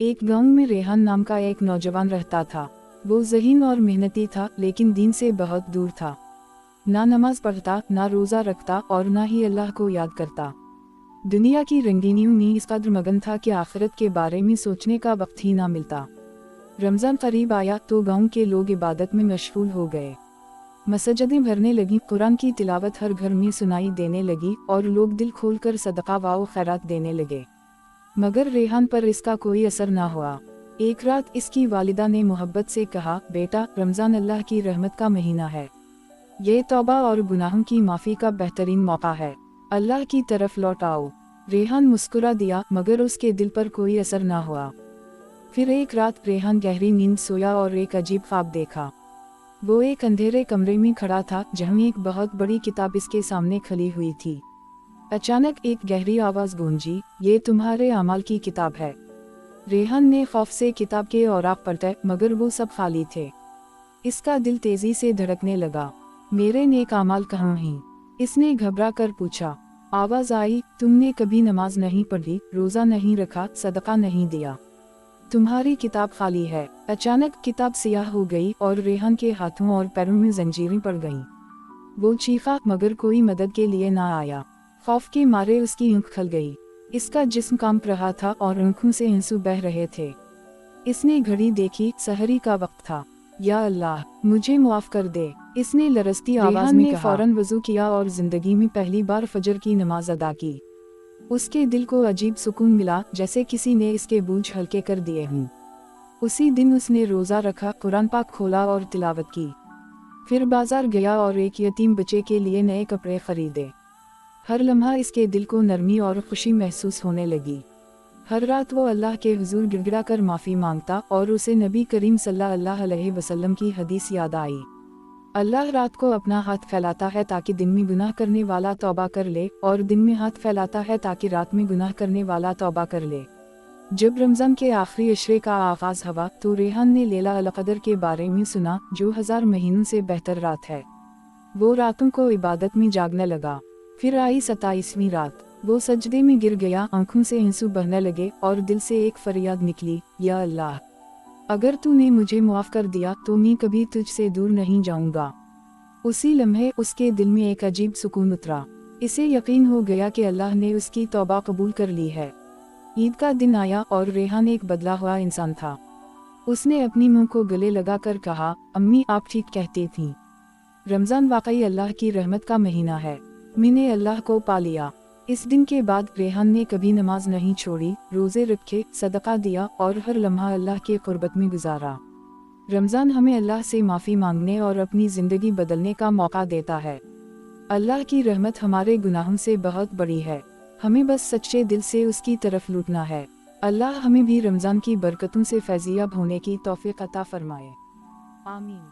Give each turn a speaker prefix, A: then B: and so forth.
A: एक गांव में रेहान नाम का एक नौजवान रहता था। वो ज़हीन और मेहनती था, लेकिन दीन से बहुत दूर था। ना नमाज पढ़ता, ना रोज़ा रखता और ना ही अल्लाह को याद करता। दुनिया की रंगीनियों में इस कदर मगन था कि आखिरत के बारे में सोचने का वक्त ही ना मिलता। रमज़ान करीब आया तो गांव के लोग इबादत में मशगूल हो गए। मस्जिदें भरने लगी, कुरान की तिलावत हर घर में सुनाई देने लगी और लोग दिल खोलकर सदका व खैरात देने लगे। मगर रेहान पर इसका कोई असर ना हुआ। एक रात इसकी वालिदा ने मोहब्बत से कहा, बेटा, रमज़ान अल्लाह की रहमत का महीना है। ये तौबा और गुनाहों की माफ़ी का बेहतरीन मौका है। अल्लाह की तरफ लौट आओ। रेहान मुस्कुरा दिया, मगर उसके दिल पर कोई असर ना हुआ। फिर एक रात रेहान गहरी नींद सोया और एक अजीब ख्वाब देखा। वो एक अंधेरे कमरे में खड़ा था, जहाँ एक बहुत बड़ी किताब इसके सामने खली हुई थी। अचानक एक गहरी आवाज़ गूंजी, ये तुम्हारे अमाल की किताब है। रेहान ने खौफ से किताब के औराक पलटे, मगर वो सब खाली थे। इसका दिल तेजी से धड़कने लगा। मेरे नेक अमाल कहाँ हैं? इसने घबरा कर पूछा। आवाज़ आई, तुमने कभी नमाज नहीं पढ़ी, रोज़ा नहीं रखा, सदका नहीं दिया। तुम्हारी किताब खाली है। अचानक किताब सियाह हो गई और रेहान के हाथों और पैरों में जंजीरें पड़ गईं। वो चीखा, मगर कोई मदद के लिए ना आया। खौफ के मारे उसकी आँख खल गई। इसका जिस्म कांप रहा था और आँखों से आंसू बह रहे थे। इसने घड़ी देखी, सहरी का वक्त था। या अल्लाह, मुझे माफ कर दे, इसने लरसती आवाज में कहा। फौरन वजू किया और जिंदगी में पहली बार फजर की नमाज अदा की। उसके दिल को अजीब सुकून मिला, जैसे किसी ने इसके बोझ हल्के कर दिए हों। उसी दिन उसने रोज़ा रखा, कुरान पाक खोला और तिलावत की। फिर बाजार गया और एक यतीम बच्चे के लिए नए कपड़े खरीदे। हर लम्हा इसके दिल को नरमी और खुशी महसूस होने लगी। हर रात वो अल्लाह के हुजूर गिड़गिड़ा कर माफ़ी मांगता और उसे नबी करीम सल्लल्लाहु अलैहि वसल्लम की हदीस याद आई। अल्लाह रात को अपना हाथ फैलाता है ताकि दिन में गुनाह करने वाला तौबा कर ले, और दिन में हाथ फैलाता है ताकि रात में गुनाह करने वाला तौबा कर ले। जब रमज़ान के आखिरी अशरे का आगाज़ हुआ तो रेहान ने लैला अल क़द्र के बारे में सुना, जो 1000 महीनों से बेहतर रात है। वो रातों को इबादत में जागने लगा। फिर आई 27वीं रात। वो सजदे में गिर गया, आंखों से आंसू बहने लगे और दिल से एक फरियाद निकली, या अल्लाह, अगर तूने मुझे माफ़ कर दिया तो मैं कभी तुझसे दूर नहीं जाऊंगा। उसी लम्हे उसके दिल में एक अजीब सुकून उतरा। इसे यकीन हो गया कि अल्लाह ने उसकी तौबा कबूल कर ली है। ईद का दिन आया और रेहान एक बदला हुआ इंसान था। उसने अपनी मुँह को गले लगाकर कहा, अम्मी, आप ठीक कहती थीं। रमज़ान वाकई अल्लाह की रहमत का महीना है। मैंने अल्लाह को पा लिया। इस दिन के बाद रेहान ने कभी नमाज नहीं छोड़ी, रोज़े रखे, सदका दिया और हर लम्हा अल्लाह के क़ुर्बत में गुजारा। रमज़ान हमें अल्लाह से माफ़ी मांगने और अपनी ज़िंदगी बदलने का मौका देता है। अल्लाह की रहमत हमारे गुनाहों से बहुत बड़ी है। हमें बस सच्चे दिल से उसकी तरफ लौटना है। अल्लाह हमें भी रमज़ान की बरकतों से फैज़याब होने की तौफ़ीक़ अता फ़रमाए। आमीन।